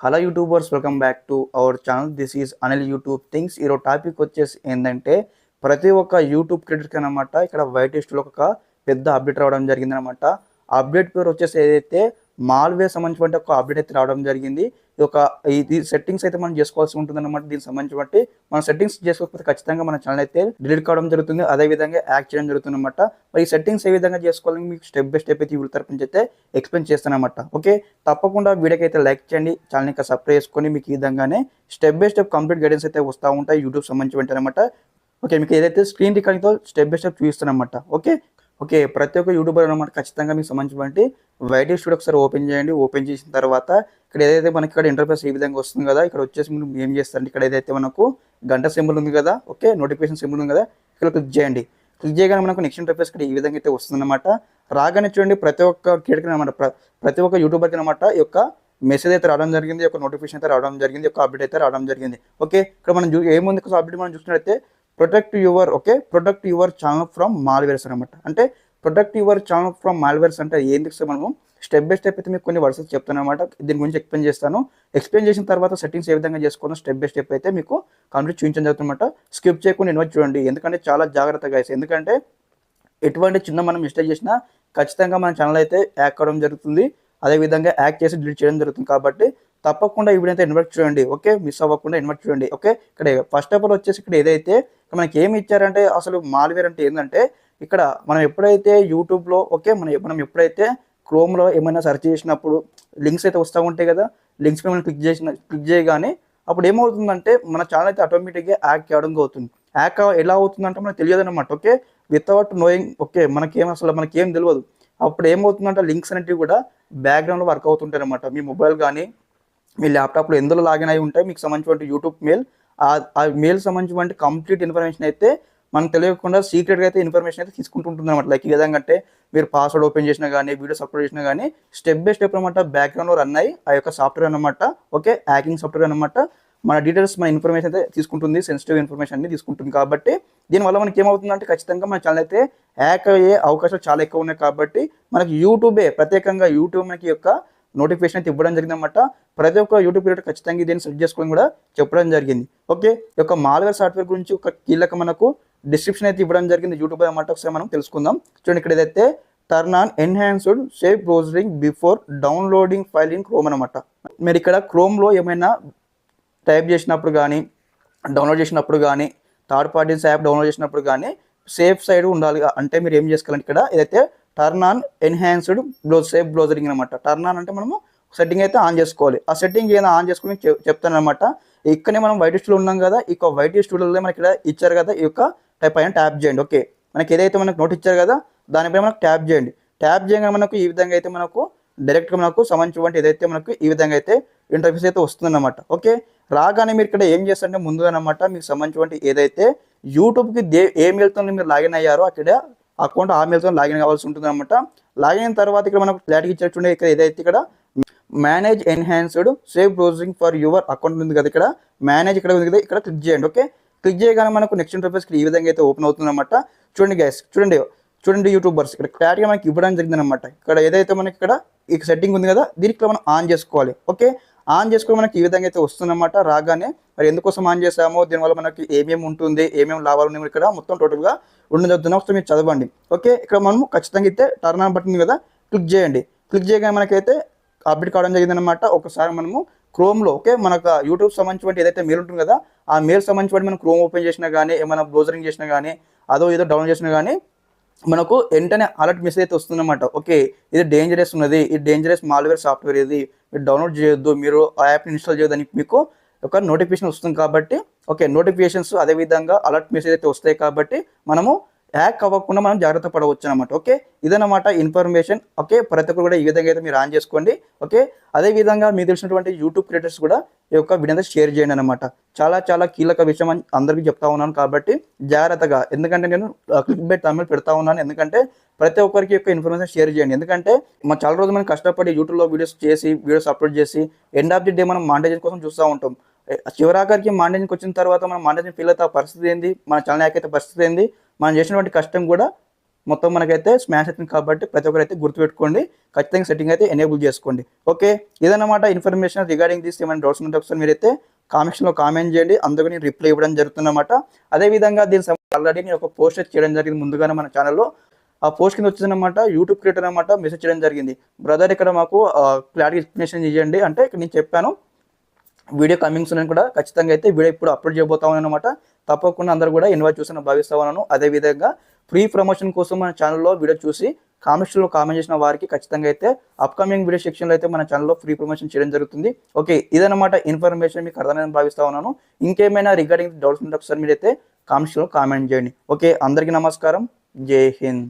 Hello YouTubers, welcome back to our channel. This is Anil YouTube things. ఈరోజు topic వచ్చేసి ఏంటంటే ప్రతి ఒక్క యూట్యూబ్ క్రియేటర్కి అనమాట ఇక్కడ వైటెస్ట్లో ఒక పెద్ద అప్డేట్ రావడం జరిగిందనమాట. అప్డేట్ పేరు వచ్చేసి ఏదైతే మాల్వేర్ సంబంధించిన ఒక అప్డేట్ అయితే రావడం జరిగింది. ఇది సెట్టింగ్స్ అయితే మనం చేసుకోవాల్సి ఉంటుంది అనమాట. దీనికి సంబంధించి మనం సెట్టింగ్స్ చేసుకోకపోతే ఖచ్చితంగా మన ఛానల్ అయితే డిలీట్ కావడం జరుగుతుంది, అదేవిధంగా యాక్ట్ చేయడం జరుగుతుంది అనమాట. మరి ఈ సెట్టింగ్స్ ఏ విధంగా చేసుకోవాలని మీకు స్టెప్ బై స్టెప్ అయితే వీళ్ళ తరపు నుంచి అయితే ఎక్స్ప్లెయిన్ చేస్తానమాట. ఓకే, తప్పకుండా వీడియోకి అయితే లైక్ చేయండి, ఛానల్ ఇంకా సబ్స్క్రైబ్ చేసుకొని మీకు ఈ విధంగానే step by step complete guidance అయితే వస్తూ ఉంటాయి యూట్యూబ్ సంబంధించి అనమాట. ఓకే, మీకు ఏదైతే స్క్రీన్ రికార్డింగ్తో స్టెప్ బై స్టెప్ చూపిస్తానమాట. ఓకే, ప్రతి ఒక్క యూట్యూబర్ అనమాట ఖచ్చితంగా మీకు సంబంధించి వైటీ స్టూడియో ఒకసారి ఓపెన్ చేయండి. ఓపెన్ చేసిన తర్వాత ఇక్కడ ఏదైతే మనకి ఇక్కడ ఇంటర్ఫేస్ ఈ విధంగా వస్తుంది కదా, ఇక్కడ వచ్చేసి మీరు ఏం చేస్తారంటే ఇక్కడ ఏదైతే మనకు గంట సింబల్ ఉంది కదా, ఓకే, నోటిఫికేషన్ సింబల్ ఉంది కదా, ఇక్కడ క్లిక్ చేయండి. క్లిక్ చేయగానే మనకు నెక్స్ట్ ఇంటర్ఫేస్ ఇక్కడ ఈ విధంగా అయితే వస్తుందన్నమాట. రాగానే చూడండి ప్రతి ఒక్క క్రియేటర్కి అనమాట, ప్రతి ఒక్క యూట్యూబర్కి అనమాట ఈ యొక్క మెసేజ్ అయితే రావడం జరిగింది, ఒక నోటిఫికేషన్ అయితే రావడం జరిగింది, ఒక అప్డేట్ అయితే రావడం జరిగింది. ఓకే, ఇక్కడ మనం ఏముంది అప్డేట్ మనం చూసినట్లయితే protect your channel from malwares అనమాట. అంటే protect your channel from malwares అంటే ఏంటి మనము స్టెప్ బై స్టెప్ అయితే మీకు కొన్ని వర్సెస్ చెప్తాను అనమాట. దీని గురించి ఎక్స్ప్లెయిన్ చేస్తాను. ఎక్స్ప్లెయిన్ చేసిన తర్వాత సెట్టింగ్స్ ఏ విధంగా చేసుకోవాలో స్టెప్ బై స్టెప్ అయితే మీకు కంప్లీట్ చూపించడం జరుగుతుందన్నమాట. స్కిప్ చేయకుండా ఇన్వైట్ చూడండి, ఎందుకంటే చాలా జాగ్రత్తగా ఎందుకంటే ఎటువంటి చిన్న మనం మిస్టేక్ చేసినా ఖచ్చితంగా మన ఛానల్ అయితే యాక్ అవ్వడం జరుగుతుంది, అదేవిధంగా యాక్ చేసి డిలీట్ చేయడం జరుగుతుంది. కాబట్టి తప్పకుండా ఈ వీడియో అయితే ఇన్వైట్ చూడండి. ఓకే, మిస్ అవ్వకుండా ఇన్వైట్ చూడండి. ఓకే, ఇక్కడ ఫస్ట్ ఆఫ్ ఆల్ వచ్చేసి ఇక్కడ ఏదైతే మనకి ఏమి ఇచ్చారంటే అసలు మాల్వేర్ అంటే ఏంటంటే ఇక్కడ మనం ఎప్పుడైతే యూట్యూబ్లో మనం ఎప్పుడైతే క్రోమ్లో ఏమైనా సెర్చ్ చేసినప్పుడు లింక్స్ అయితే వస్తూ ఉంటాయి కదా, లింక్స్ మనం క్లిక్ చేయగానే అప్పుడు ఏమవుతుందంటే మన ఛానల్ అయితే ఆటోమేటిక్గా యాక్ చేయడం అవుతుంది. యాక్ ఎలా అవుతుందంటే మనకు తెలియదు అనమాట. ఓకే, వితౌట్ నోయింగ్, ఓకే, మనకేం తెలియదు. అప్పుడు ఏమవుతుందంటే లింక్స్ అనేవి కూడా బ్యాక్గ్రౌండ్లో వర్క్ అవుతుంటాయి అనమాట. మీ మొబైల్ కానీ మీ ల్యాప్టాప్లో ఎందులో లాగిన్ అయి ఉంటాయి మీకు సంబంధించిన యూట్యూబ్ మెయిల్, ఆ మెయిల్ సంబంధించిన కంప్లీట్ ఇన్ఫర్మేషన్ అయితే మనకు తెలియకుండా సీక్రెట్గా అయితే ఇన్ఫర్మేషన్ అయితే తీసుకుంటుంటుంది అనమాట. లైక్ ఈ విధంగా అంటే మీరు పాస్వర్డ్ ఓపెన్ చేసినా కానీ వీడియోస్ అప్లోడ్ చేసినా కానీ స్టెప్ బై స్టెప్ అనమాట బ్యాక్గ్రౌండ్లో రన్ అయ్యి ఆ యొక్క సాఫ్ట్వేర్ అనమాట. ఓకే, హ్యాకింగ్ సాఫ్ట్వేర్ అనమాట. మన డీటెయిల్స్ మన ఇన్ఫర్మేషన్ అయితే తీసుకుంటుంది, సెన్సిటివ్ ఇన్ఫర్మేషన్ అన్ని తీసుకుంటుంది. కాబట్టి దీనివల్ల మనకి ఏమవుతుందంటే ఖచ్చితంగా మన ఛానల్ అయితే హ్యాక్ అయ్యే అవకాశాలు చాలా ఎక్కువ ఉన్నాయి. కాబట్టి మనకి ప్రత్యేకంగా యూట్యూబ్ మనకి యొక్క నోటిఫికేషన్ అయితే ఇవ్వడం జరిగిందన్నమాట. ప్రతి ఒక్క యూట్యూబ్ క్రియేటర్ ఖచ్చితంగా దీన్ని సెట్ చేసుకోవడం కూడా చెప్పడం జరిగింది. ఓకే, ఈ యొక్క మాల్వేర్ సాఫ్ట్వేర్ గురించి ఒక కీలక మనకు డిస్క్రిప్షన్ అయితే ఇవ్వడం జరిగింది యూట్యూబ్ అనమాట. ఒకసారి మనం తెలుసుకుందాం. చూడండి, ఇక్కడ ఏదైతే turn on enhanced safe browsing before downloading file in Chrome అనమాట. మీరు ఇక్కడ క్రోమ్లో ఏమైనా టైప్ చేసినప్పుడు కానీ డౌన్లోడ్ చేసినప్పుడు కానీ థర్డ్ పార్టీస్ యాప్ డౌన్లోడ్ చేసినప్పుడు కానీ సేఫ్ సైడ్ ఉండాలి. అంటే మీరు ఏం చేసుకోవాలంటే ఇక్కడ ఏదైతే టర్న్ ఆన్ ఎన్హాన్స్డ్ సేఫ్ బ్రౌజరింగ్ అనమాట. టర్న్ ఆన్ అంటే మనము సెట్టింగ్ అయితే ఆన్ చేసుకోవాలి. ఆ సెట్టింగ్ ఏదైనా ఆన్ చేసుకుని చెప్తాను అనమాట. ఇక్కడనే మనం వైటీ స్టూడియో ఉన్నాం కదా, ఈ వైటీ స్టూడియోలో మనకి ఇక్కడ ఇచ్చారు కదా, ఈ యొక్క పైన ట్యాప్ చేయండి. ఓకే, మనకి ఏదైతే మనకు నోట్ ఇచ్చారు కదా దానిపైన మనకు ట్యాప్ చేయండి. ట్యాప్ చేయగానే మనకు ఈ విధంగా అయితే మనకు డైరెక్ట్గా మనకు సంబంధించిన ఏదైతే మనకు ఈ విధంగా అయితే ఇంటర్ఫేస్ అయితే వస్తుందన్నమాట. ఓకే, రాగానే మీరు ఇక్కడ ఏం చేస్తారంటే ముందుగా అనమాట మీకు సంబంధించిన ఏదైతే యూట్యూబ్కి ఏ మెయిల్తో మీరు లాగిన్ అయ్యారో అక్కడ అకౌంట్ ఆ మెయిల్తో లాగిన్ కావాల్సి ఉంటుంది అనమాట. లాగిన్ అయిన తర్వాత ఇక్కడ మనకు క్లారిటీ ఇచ్చేటుండే ఇక్కడ ఏదైతే ఇక్కడ manage enhanced safe browsing for your account ఉంది కదా, ఇక్కడ మేనేజ్ ఇక్కడ ఉంది కదా, ఇక్కడ క్లిక్ చేయండి. ఓకే, క్లిక్ చేయగానే మనకు నెక్స్ట్ ఇంటర్ఫేస్ ఈ విధంగా అయితే ఓపెన్ అవుతుంది అనమాట. చూడండి గైస్, చూడండి యూట్యూబర్స్, ఇక్కడ క్లారిటీగా మనకి ఇవ్వడం జరిగింది అనమాట. ఇక్కడ ఏదైతే మనకి ఇక్కడ ఈ సెట్టింగ్ ఉంది కదా దీనికి మనం ఆన్ చేసుకోవాలి. ఓకే, ఆన్ చేసుకొని మనకి ఈ విధంగా అయితే వస్తుందన్నమాట. రాగానే మరి ఎందుకోసం ఆన్ చేసామో దీనివల్ల మనకి ఏమేమి ఉంటుంది, ఏమేమి లాభాలు ఉన్నాయి ఇక్కడ మొత్తం టోటల్గా ఉండదు. ఒకసారి మీరు చదవండి. ఓకే, ఇక్కడ మనము ఖచ్చితంగా అయితే టర్న్ ఆన్ బటన్ కదా క్లిక్ చేయండి. క్లిక్ చేయగానే మనకైతే అప్డేట్ కావడం జరిగిందనమాట. ఒకసారి మనము క్రోమ్లో మనకు యూట్యూబ్ సంబంధించిన ఏదైతే మెయిల్ ఉంటుంది కదా ఆ మెయిల్ సంబంధించిన మనం క్రోమ్ ఓపెన్ చేసినా కానీ ఏమైనా బ్రౌజరింగ్ చేసినా కానీ ఏదో డౌన్లోడ్ చేసినా కానీ మనకు వెంటనే అలర్ట్ మెసేజ్ అయితే వస్తుందన్నమాట. ఓకే, ఇది డేంజరస్ ఉన్నది, ఇది డేంజరస్ మాల్వేర్ సాఫ్ట్వేర్, ఇది మీరు డౌన్లోడ్ చేయొద్దు, మీరు ఆ యాప్ని ఇన్స్టాల్ చేయొద్దని మీకు ఒక నోటిఫికేషన్ వస్తుంది. కాబట్టి ఓకే, నోటిఫికేషన్స్ అదేవిధంగా అలర్ట్ మెసేజ్ అయితే వస్తాయి. కాబట్టి మనము హ్యాక్ అవ్వకుండా మనం జాగ్రత్త పడవచ్చు అనమాట. ఓకే, ఇదన్నమాట ఇన్ఫర్మేషన్. ఓకే, ప్రతి ఒక్కరు కూడా ఈ విధంగా అయితే మీరు ఆన్ చేసుకోండి. ఓకే, అదేవిధంగా మీకు తెలిసినటువంటి యూట్యూబ్ క్రియేటర్స్ కూడా ఈ యొక్క వీడియో షేర్ చేయండి అనమాట. చాలా కీలక విషయం అని అందరికీ చెప్తా ఉన్నాను. కాబట్టి జాగ్రత్తగా, ఎందుకంటే నేను క్లిక్ బై తమిళ పెడతా ఉన్నాను, ఎందుకంటే ప్రతి ఒక్కరికి యొక్క ఇన్ఫర్మేషన్ షేర్ చేయండి. ఎందుకంటే చాలా రోజులు మనం కష్టపడి యూట్యూబ్లో వీడియోస్ అప్లోడ్ చేసి ఎండ్ ఆఫ్ ది డే మనం మానిటైజేషన్ కోసం చూస్తూ ఉంటాం. చివరాఖరికి మానిటైజేషన్కి వచ్చిన తర్వాత మనం మానిటైజేషన్ ఫీల్ అయితే పరిస్థితి ఏంది, మన ఛానల్ హ్యాక్ అయితే పరిస్థితి ఏంది, మనం చేసినటువంటి కష్టం కూడా మొత్తం మనకైతే స్మాష్ అవుతుంది కాబట్టి ప్రతి ఒక్కరు అయితే గుర్తుపెట్టుకోండి, ఖచ్చితంగా సెట్టింగ్ అయితే ఎనేబుల్ చేసుకోండి. ఓకే, ఇదన్నమాట ఇన్ఫర్మేషన్ రిగార్డింగ్ దిస్. ఏమైనా డౌట్స్ ఉంటే ఒకసారి మీరైతే కామెంట్స్లో కామెంట్ చేయండి, అందుకు నేను రిప్లై ఇవ్వడం జరుగుతుందన్నమాట. అదేవిధంగా దీని ఆల్రెడీ నేను ఒక పోస్ట్ చేయడం జరిగింది ముందుగానే మన ఛానల్లో. ఆ పోస్ట్ కింద వచ్చేదన్నమాట యూట్యూబ్ క్రియేటర్ అనమాట మెసేజ్ చేయడం జరిగింది, బ్రదర్ ఇక్కడ మాకు క్లారిటీ ఎక్స్ప్లెనేషన్ ఇవ్వండి అంటే ఇక్కడ నేను చెప్పాను వీడియో కమింగ్స్ అని కూడా ఖచ్చితంగా అయితే వీడియో ఇప్పుడు అప్లోడ్ చేయబోతా అనమాట. తప్పకుండా అందరూ కూడా ఇన్వైట్ చూసిన భావిస్తా ఉన్నాను. అదేవిధంగా ఫ్రీ ప్రమోషన్ కోసం మన ఛానల్లో వీడియో చూసి కామెంట్స్లో కామెంట్ చేసిన వారికి ఖచ్చితంగా అయితే అప్కమింగ్ వీడియో సెక్షన్లో అయితే మన ఛానల్లో ఫ్రీ ప్రమోషన్ చేయడం జరుగుతుంది. ఓకే, ఇదన్నమాట ఇన్ఫర్మేషన్ మీకు అర్థమైందని భావిస్తా ఉన్నాను. ఇంకేమైనా రిగార్డింగ్ డౌట్స్ ఉంటే ఒకసారి మీరైతే కామెంట్స్లో కామెంట్ చేయండి. ఓకే, అందరికీ నమస్కారం, జై హింద్.